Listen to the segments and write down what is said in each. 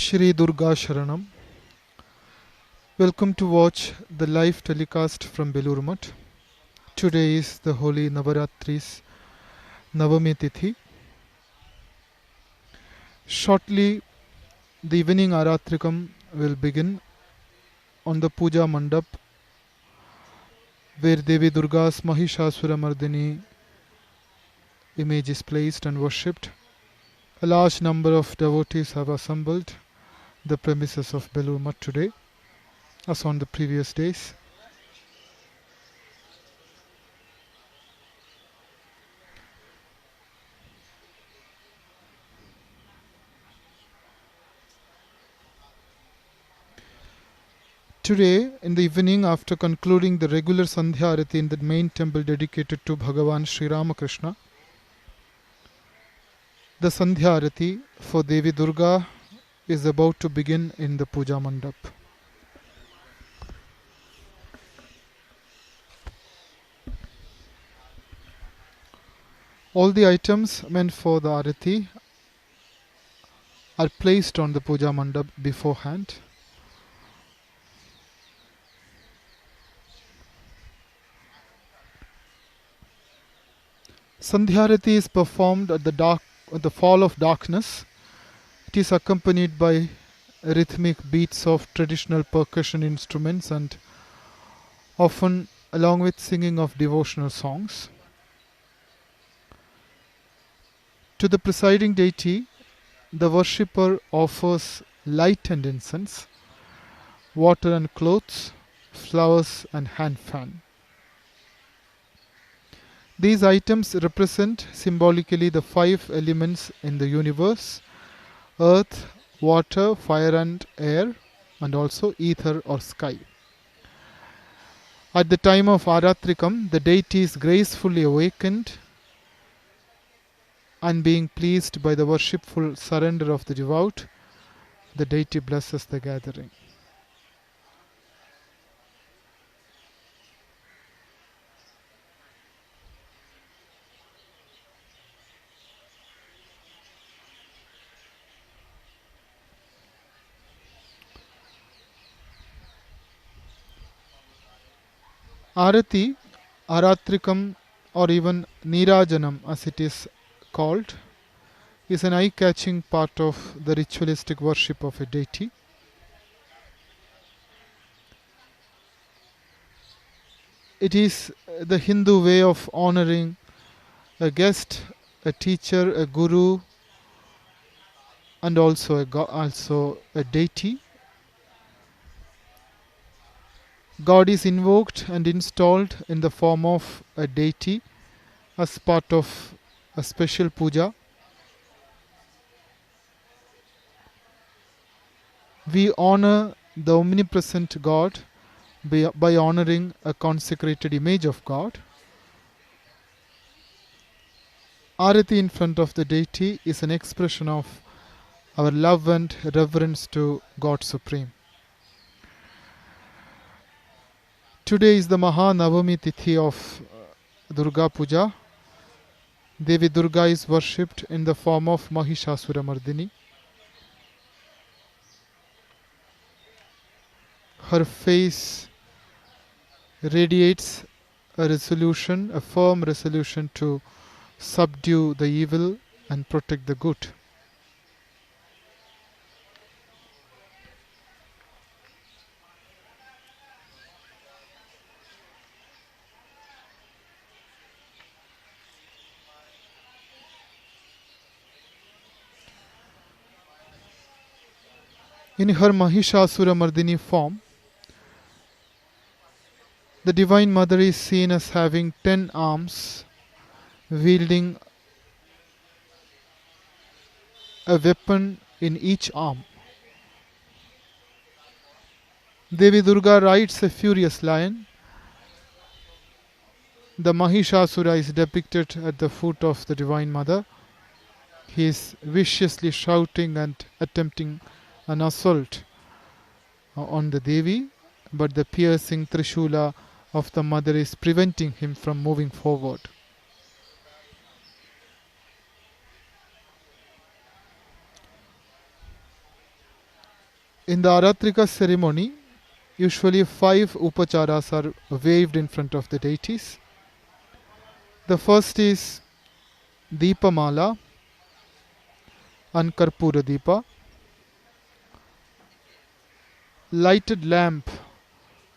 Shri Durga Sharanam. Welcome to watch the live telecast from Belur. Today is the Holy Navaratri's Navami Tithi. Shortly, the evening Aratrikam will begin on the Puja Mandap, where Devi Durga's Mahishasura Mardini image is placed and worshipped. A large number of devotees have assembled the premises of Belur Math today, as on the previous days. Today, in the evening, after concluding the regular Sandhya Aarti in the main temple dedicated to Bhagavan Sri Ramakrishna, the Sandhya Aarti for Devi Durga is about to begin in the Puja Mandap. All the items meant for the Arati are placed on the Puja Mandap beforehand. Sandhya Aarti is performed at the fall of darkness. It is accompanied by rhythmic beats of traditional percussion instruments and often along with singing of devotional songs. To the presiding deity, the worshipper offers light and incense, water and clothes, flowers and hand fan. These items represent symbolically the 5 elements in the universe: earth, water, fire and air, and also ether or sky. At the time of Aratrikam, the deity is gracefully awakened, and being pleased by the worshipful surrender of the devout, the deity blesses the gathering. Arati, Aratrikam, or even Nirajanam as it is called, is an eye-catching part of the ritualistic worship of a deity. It is the Hindu way of honoring a guest, a teacher, a guru, and also a deity. God is invoked and installed in the form of a deity as part of a special puja. We honor the omnipresent God by honoring a consecrated image of God. Arati in front of the deity is an expression of our love and reverence to God Supreme. Today is the Maha Navami Tithi of Durga Puja. Devi Durga is worshipped in the form of Mahishasura Mardini. Her face radiates a firm resolution to subdue the evil and protect the good. In her Mahishasura Mardini form, the Divine Mother is seen as having 10 arms, wielding a weapon in each arm. Devi Durga rides a furious lion. The Mahishasura is depicted at the foot of the Divine Mother. He is viciously shouting and attempting an assault on the Devi, but the piercing Trishula of the Mother is preventing him from moving forward. In the Aratrika ceremony, usually 5 upacharas are waved in front of the deities. The first is Deepamala and Karpura Deepa. Lighted lamp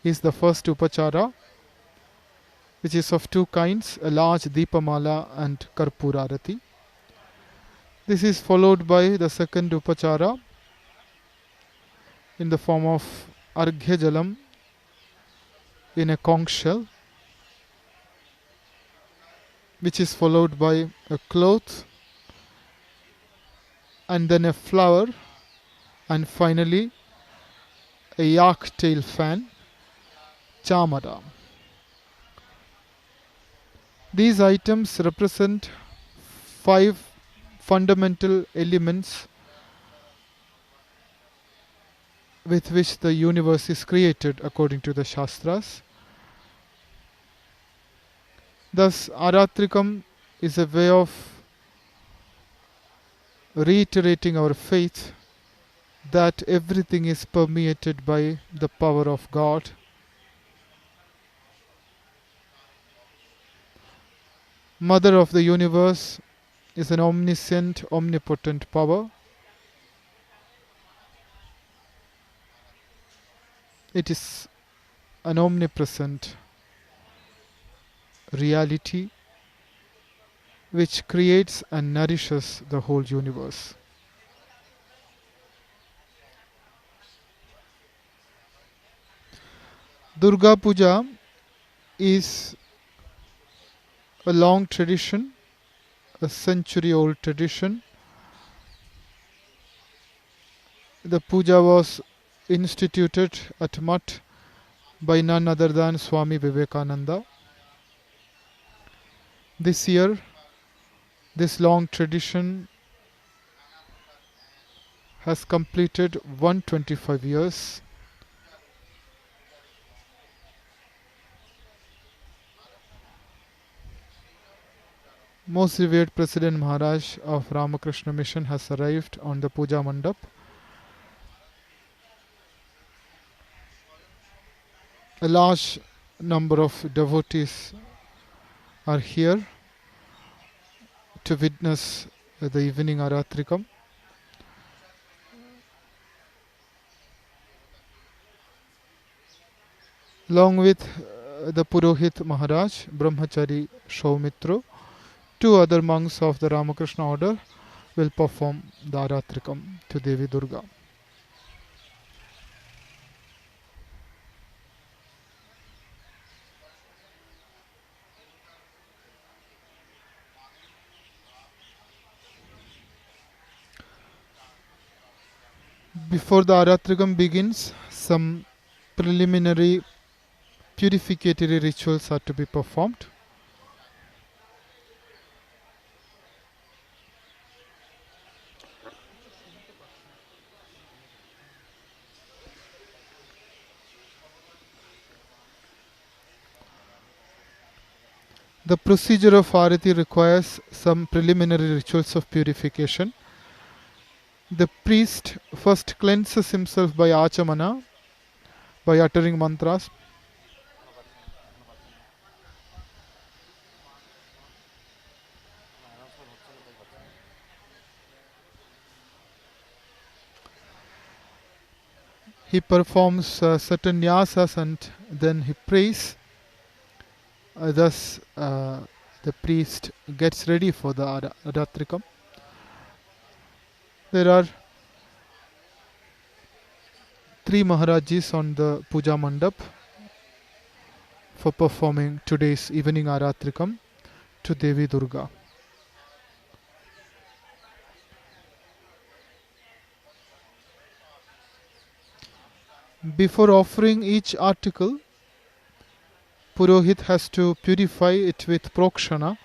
is the first upachara, which is of two kinds, a large Deepamala and Karpura arati. This is followed by the second upachara in the form of Arghya Jalam in a conch shell, which is followed by a cloth and then a flower and finally a yak tail fan, chamara. These items represent 5 fundamental elements with which the universe is created according to the Shastras. Thus, Aratrikam is a way of reiterating our faith that everything is permeated by the power of God. Mother of the universe is an omniscient, omnipotent power. It is an omnipresent reality which creates and nourishes the whole universe. Durga Puja is a long tradition, a century-old tradition. The puja was instituted at Mutt by none other than Swami Vivekananda. This year, this long tradition has completed 125 years. Most revered President Maharaj of Ramakrishna Mission has arrived on the Puja Mandap. A large number of devotees are here to witness the evening Aratrikam. Along with the Purohit Maharaj, Brahmachari Shaumitra, 2 other monks of the Ramakrishna order will perform the Aratrikam to Devi Durga. Before the Aratrikam begins, some preliminary purificatory rituals are to be performed. The procedure of arati requires some preliminary rituals of purification. The priest first cleanses himself by achamana, by uttering mantras. He performs certain nyasas and then he prays. Thus, the priest gets ready for the Aratrikam. There are 3 Maharajis on the Puja Mandap for performing today's evening Aratrikam to Devi Durga. Before offering each article, Purohit has to purify it with prokshana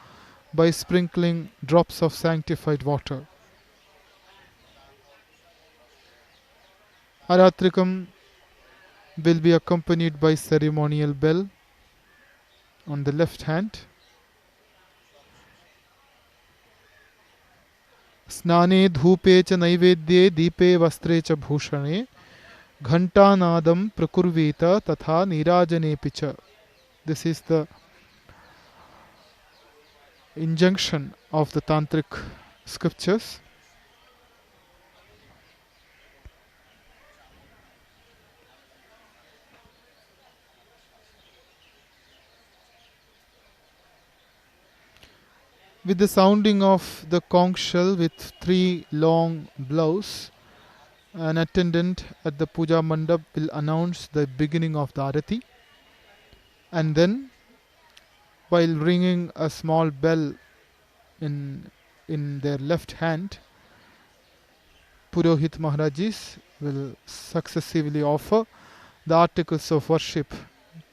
by sprinkling drops of sanctified water. Aratrikam will be accompanied by ceremonial bell on the left hand. Snane dhupe cha naivedye deepe vastre cha bhushane Ghantanadam prakurvita tatha nirajane picha. This is the injunction of the tantric scriptures. With the sounding of the conch shell with 3 long blows, an attendant at the puja mandap will announce the beginning of the arati, and then while ringing a small bell in their left hand, Purohit Maharajis will successively offer the articles of worship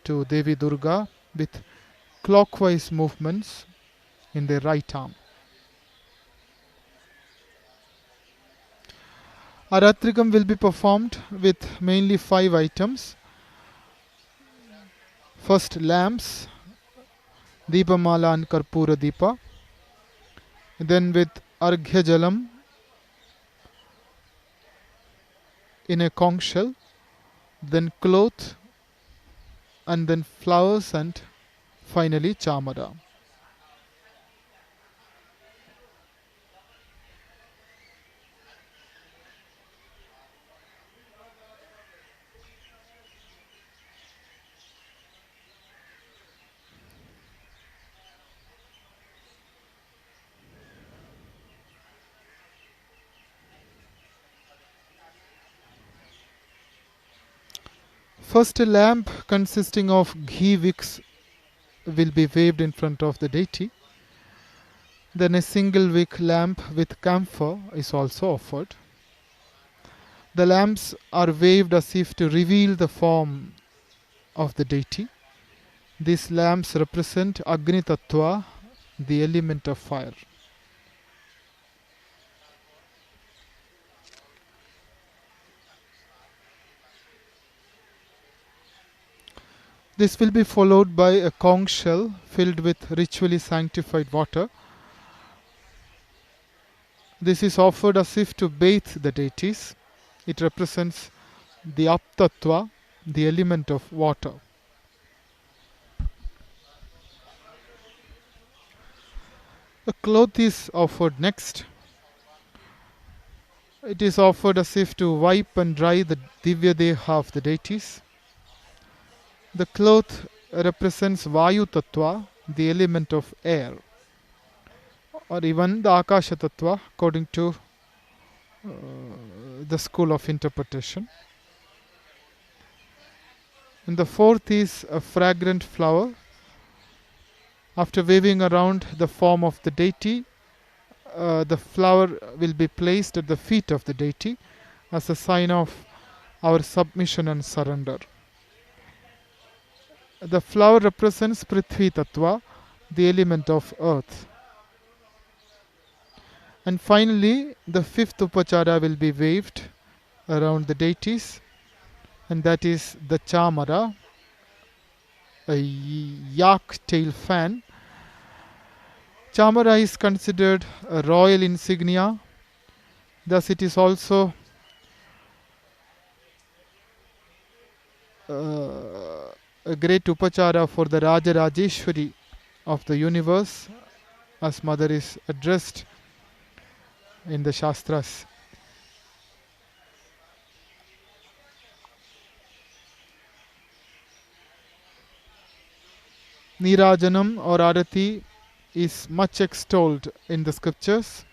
to Devi Durga with clockwise movements in their right arm. Aratrikam will be performed with mainly 5 items. First, lamps, Deepamala and Karpura Deepa. Then with Arghya Jalam in a conch shell. Then cloth, and then flowers, and finally chamara. First, a lamp consisting of ghee wicks will be waved in front of the deity. Then a single wick lamp with camphor is also offered. The lamps are waved as if to reveal the form of the deity. These lamps represent Agni Tattva, the element of fire. This will be followed by a conch shell filled with ritually sanctified water. This is offered as if to bathe the deities. It represents the Aptattva, the element of water. A cloth is offered next. It is offered as if to wipe and dry the Divya Deha of the deities. The cloth represents Vayu Tattva, the element of air, or even the Akasha Tattva according to the school of interpretation. And the fourth is a fragrant flower. After waving around the form of the deity, the flower will be placed at the feet of the deity as a sign of our submission and surrender. The flower represents Prithvi Tattva, the element of earth. And finally, the fifth upachara will be waved around the deities, and that is the chamara, a yak tail fan. Chamara is considered a royal insignia, thus it is also a great upachara for the Raja Rajeshwari of the universe, as mother is addressed in the Shastras. Nirajanam or arati is much extolled in the scriptures.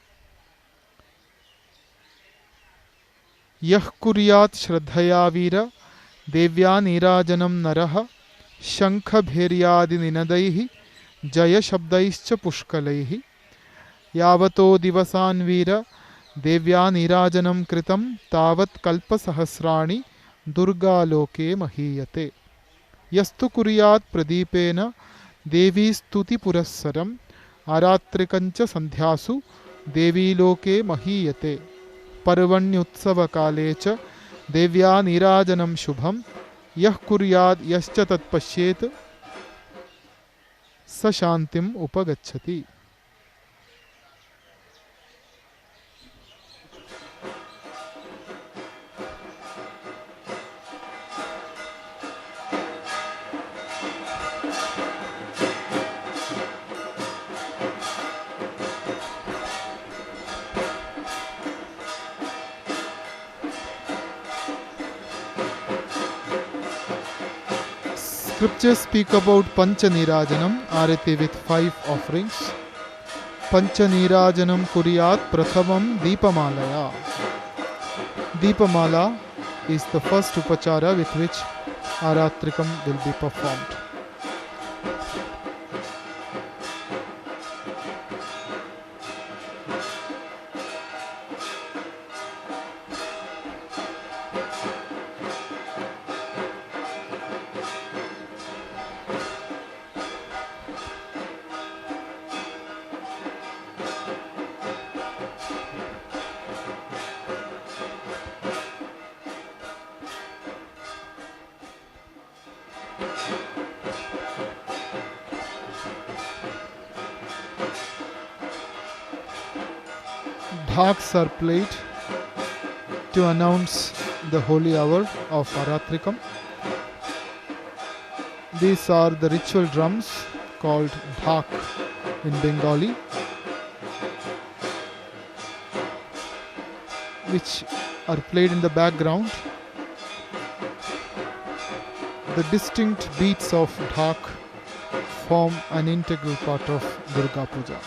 Yah kuryat shraddhaya vira devya nirajanam naraha shankha bheryadi ninadaihi jaya shabdaischa pushkalaihi yavato divasan vira devya nirajanam kritam tavat kalpa sahasrani durga loke mahiyate yastu kuryat pradipena देवी स्तुति पुरस्सरम आरात्रिकंच संध्यासु देवी लोके महीयते पर्वण्युत्सव काले च देव्या नीराजनं शुभम यः कुर्याद् यश्च तत्पश्येत् स शांतिम उपगच्छति. scriptures speak about Pancha Nirajanam, Arati with 5 offerings. Pancha Nirajanam Kuriyat Prathamam Deepamalaya. Deepamala is the first upachara with which Aratrikam will be performed. Dhaks are played to announce the holy hour of Aratrikam. These are the ritual drums called dhak in Bengali, which are played in the background. The distinct beats of dhak form an integral part of Durga Puja.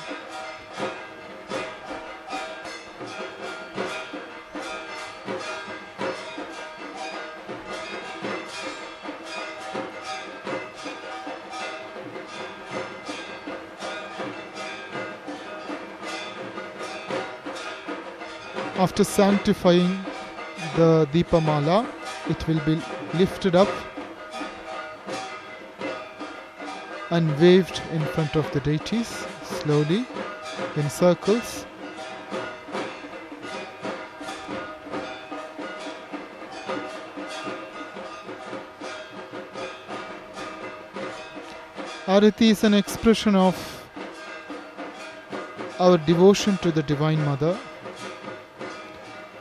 After sanctifying the Deepamala, it will be lifted up and waved in front of the deities slowly in circles. Arati is an expression of our devotion to the Divine Mother,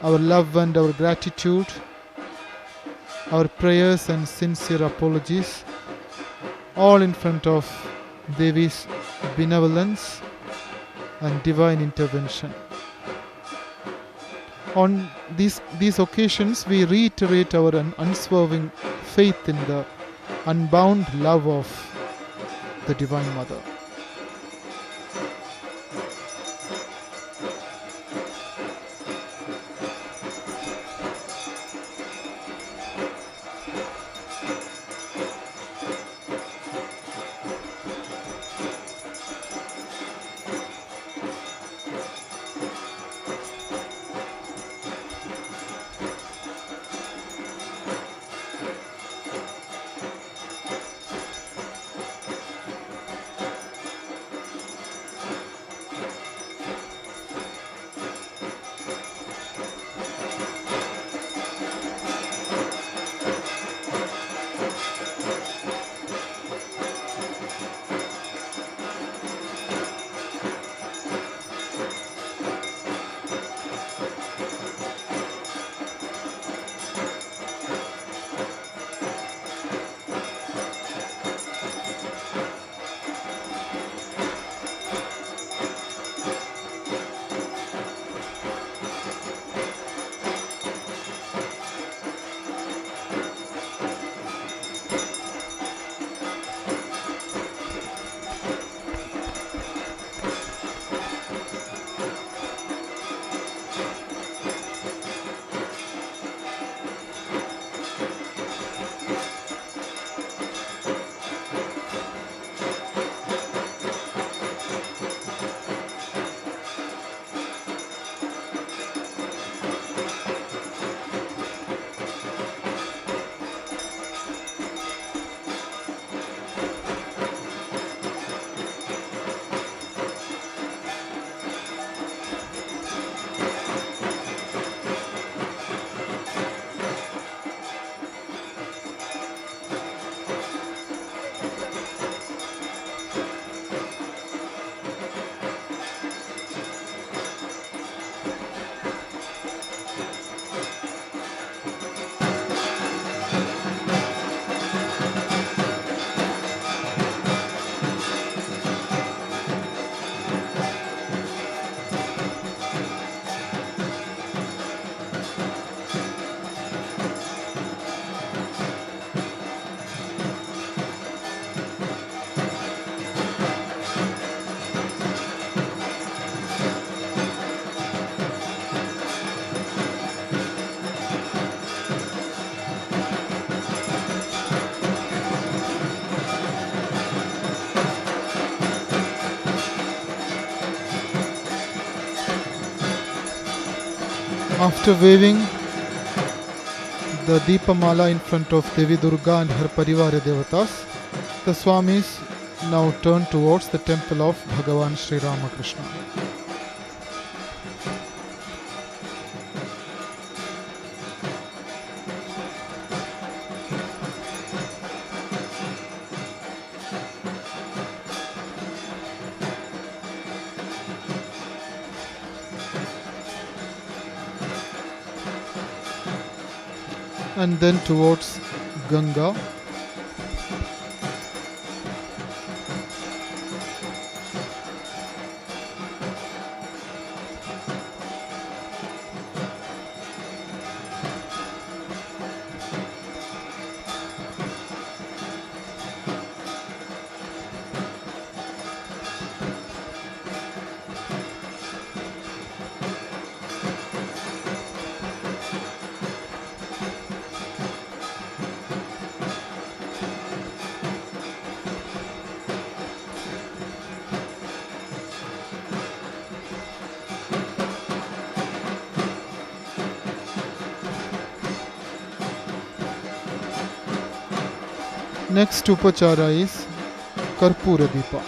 our love and our gratitude, our prayers and sincere apologies, all in front of Devi's benevolence and divine intervention. On these occasions, we reiterate our unswerving faith in the unbound love of the Divine Mother. After waving the Deepamala in front of Devi Durga and her Parivara Devatas, the Swamis now turn towards the temple of Bhagavan Sri Ramakrishna. And then towards Ganga. Next upachara is Karpura Deepa.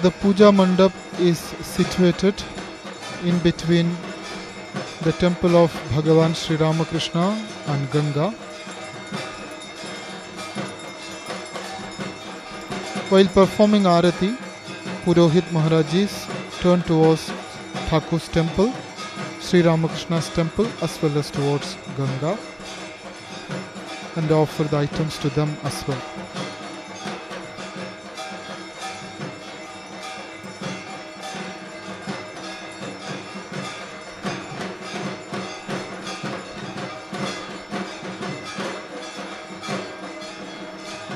The puja mandap is situated in between the temple of Bhagavan Sri Ramakrishna and Ganga. While performing arati, Purohit Maharajis turn towards Thakur's temple, Sri Ramakrishna's temple, as well as towards Ganga, and offer the items to them as well.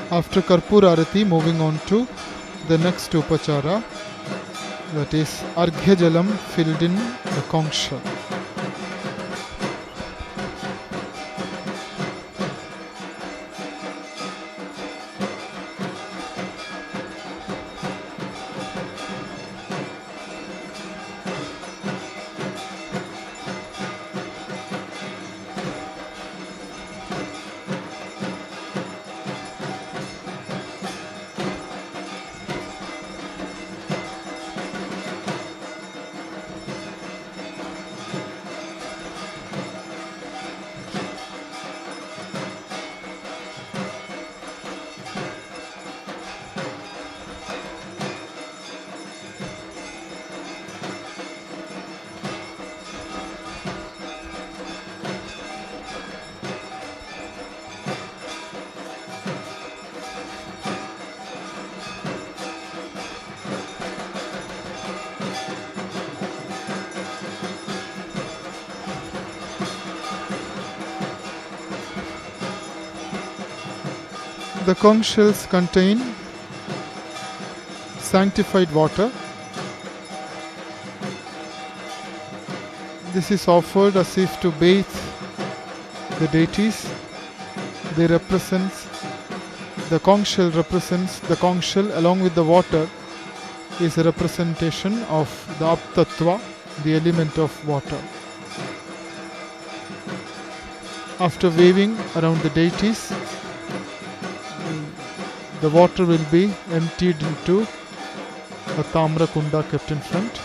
After Karpura Arati, moving on to the next upachara, that is Arghya Jalam filled in the conch shell. The conch shells contain sanctified water. This is offered as if to bathe the deities. They represent, the conch shell represents, the conch shell along with the water is a representation of the Aptattva, the element of water. After waving around the deities, the water will be emptied into a Tamra Kunda kept in front.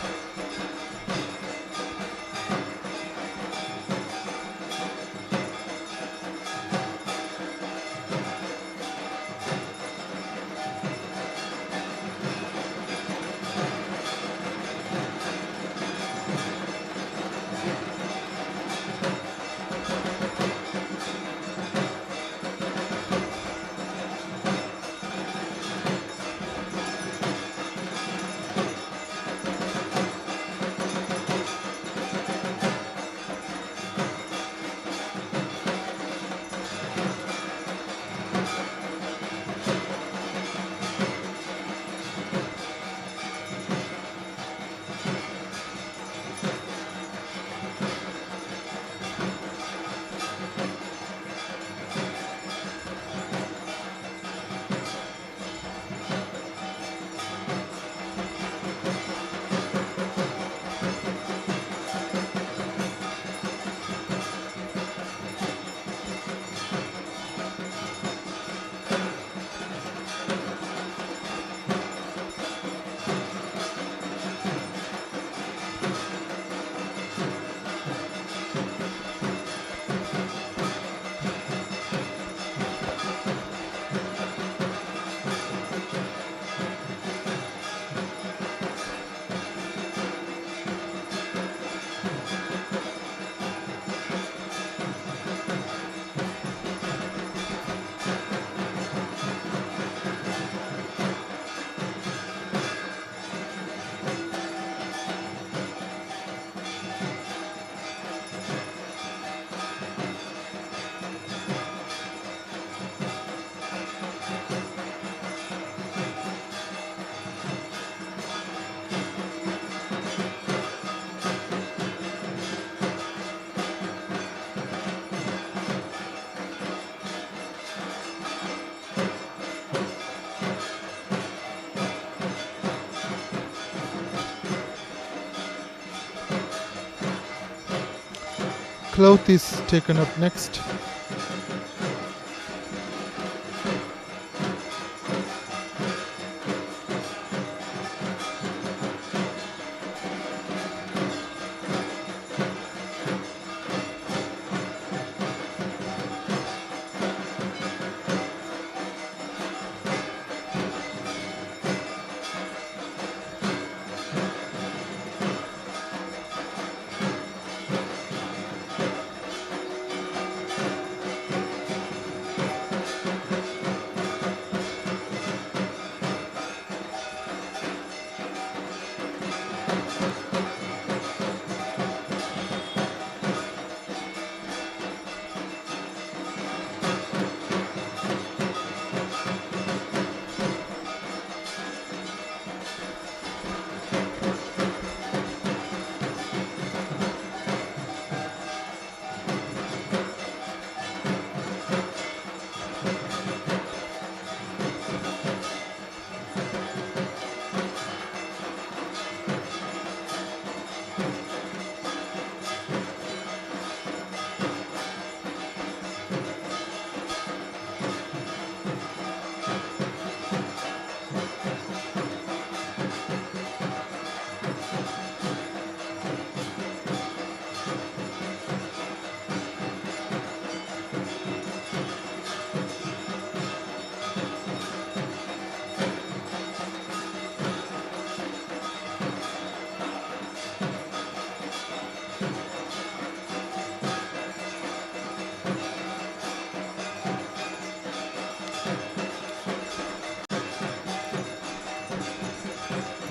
Cloth is taken up next.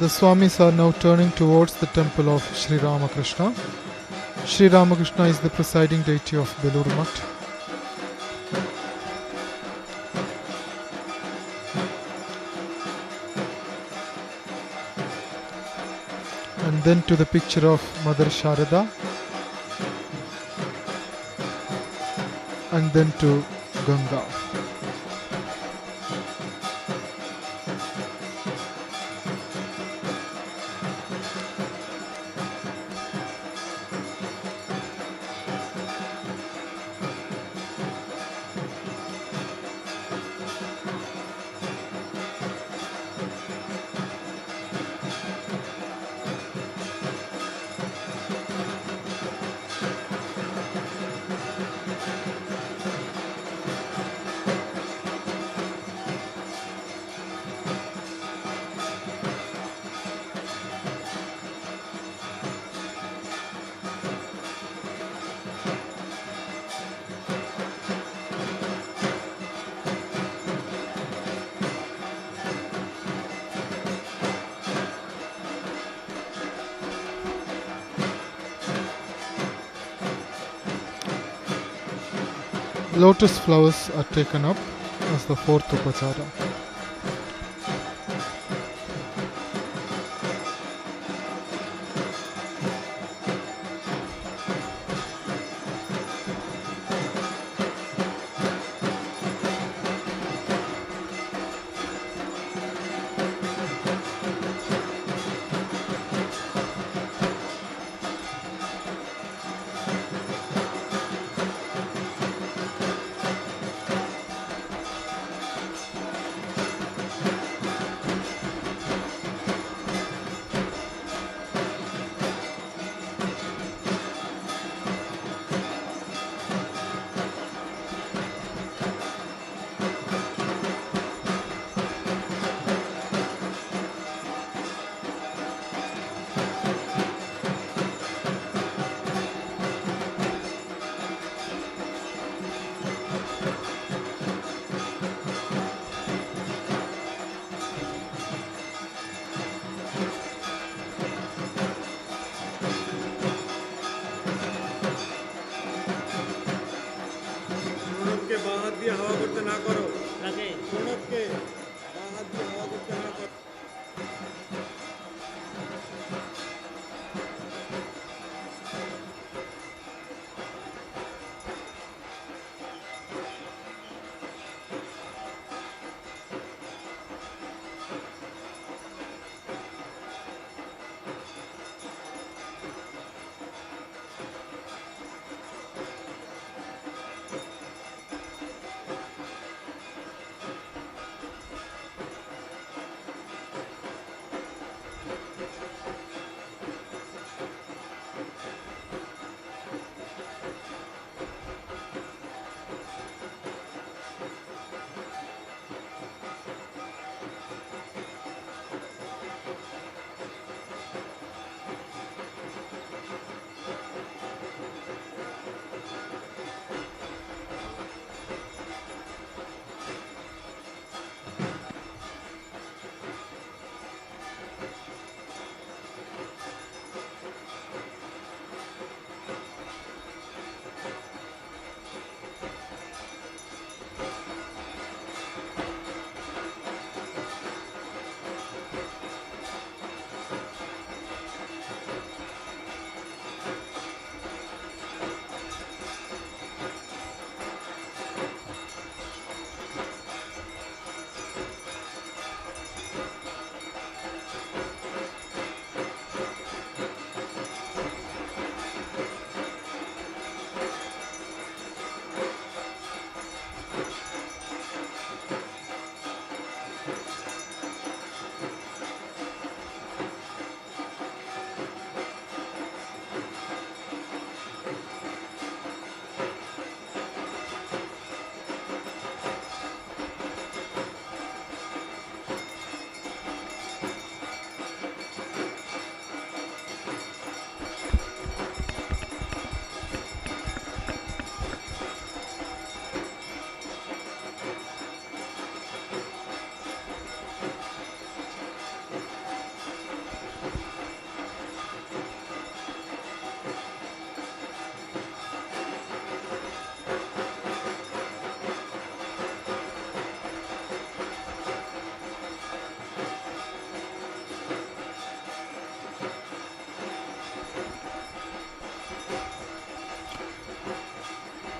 The Swamis are now turning towards the temple of Sri Ramakrishna. Sri Ramakrishna is the presiding deity of Belur Mutt. then to the picture of Mother Sharada, and then to Ganga. Lotus flowers are taken up as the fourth upachara.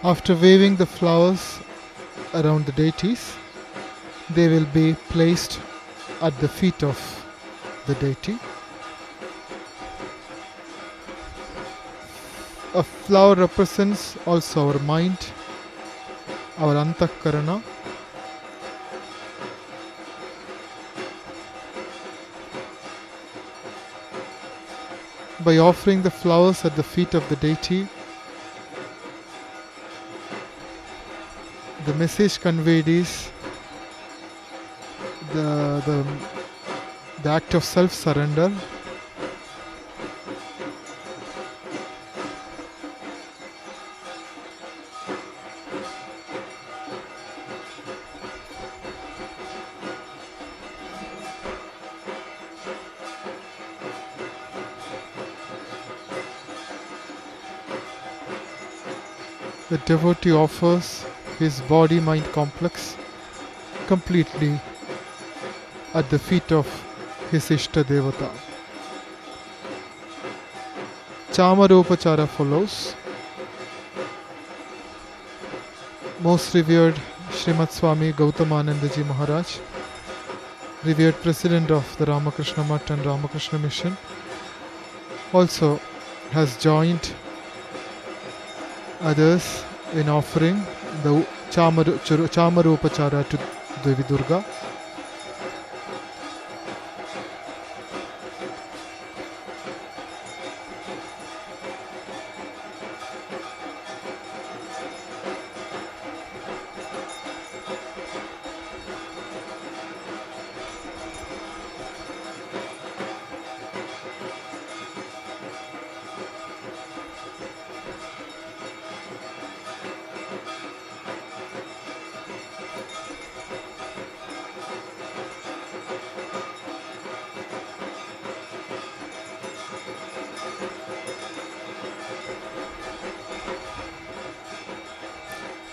After waving the flowers around the deities, they will be placed at the feet of the deity. A flower represents also our mind, our antakarana. By offering the flowers at the feet of the deity, the message conveyed is the act of self-surrender. The devotee offers his body-mind complex completely at the feet of his Ishta Devata. Chamarupachara follows. Most revered Srimad Swami Gautamananda Ji Maharaj, revered President of the Ramakrishna Math and Ramakrishna Mission, also has joined others in offering the Chamarupachara to Devi Durga.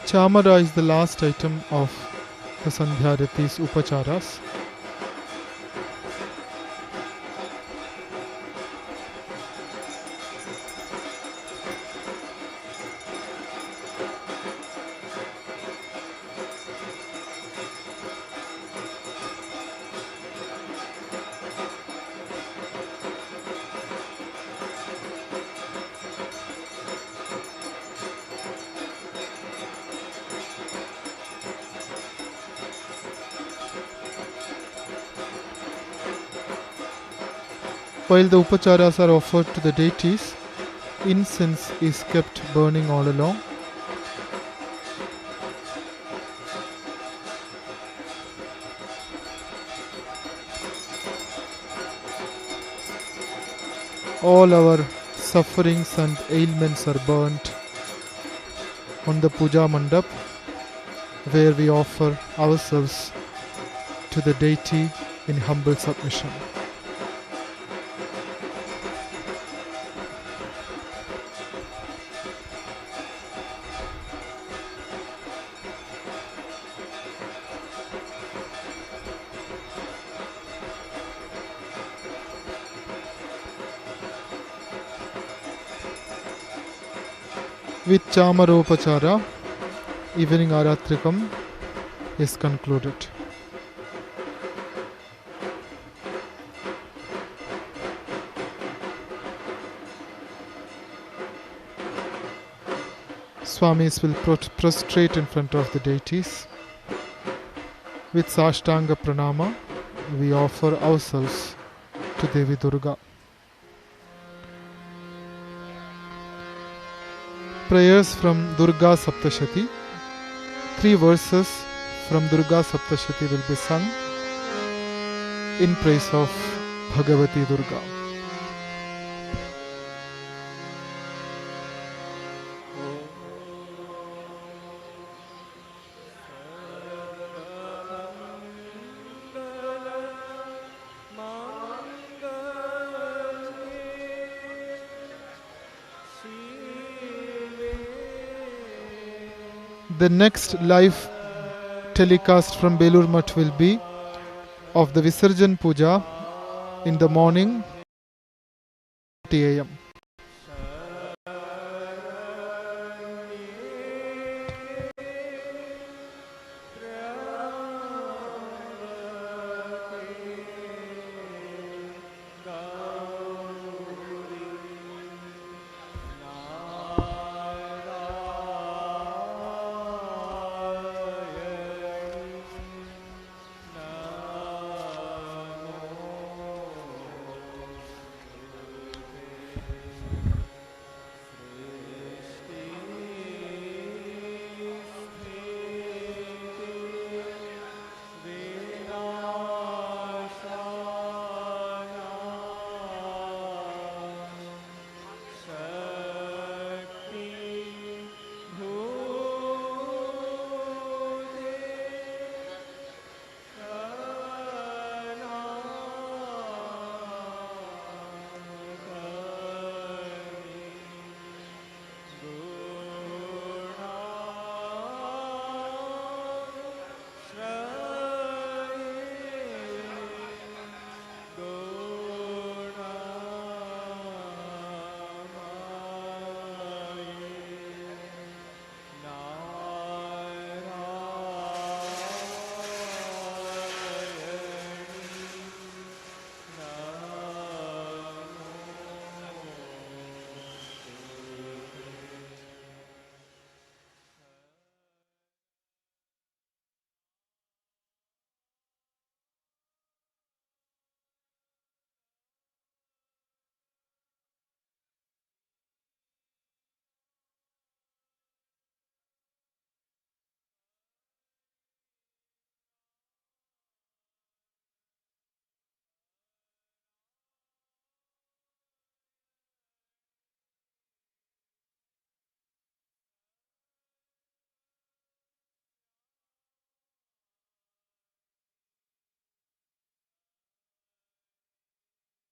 Chamara is the last item of the Sandhya Aarti's Upacharas. While the upacharas are offered to the deities, incense is kept burning all along. All our sufferings and ailments are burnt on the puja mandap, where we offer ourselves to the deity in humble submission. With Chamaropachara, evening Aratrikam is concluded. Swamis will prostrate in front of the deities. With Sashtanga Pranama, we offer ourselves to Devi Durga. Prayers from Durga Saptashati. 3 verses from Durga Saptashati will be sung in praise of Bhagavati Durga. The next live telecast from Belur Math will be of the Visarjan Puja in the morning 8 a.m.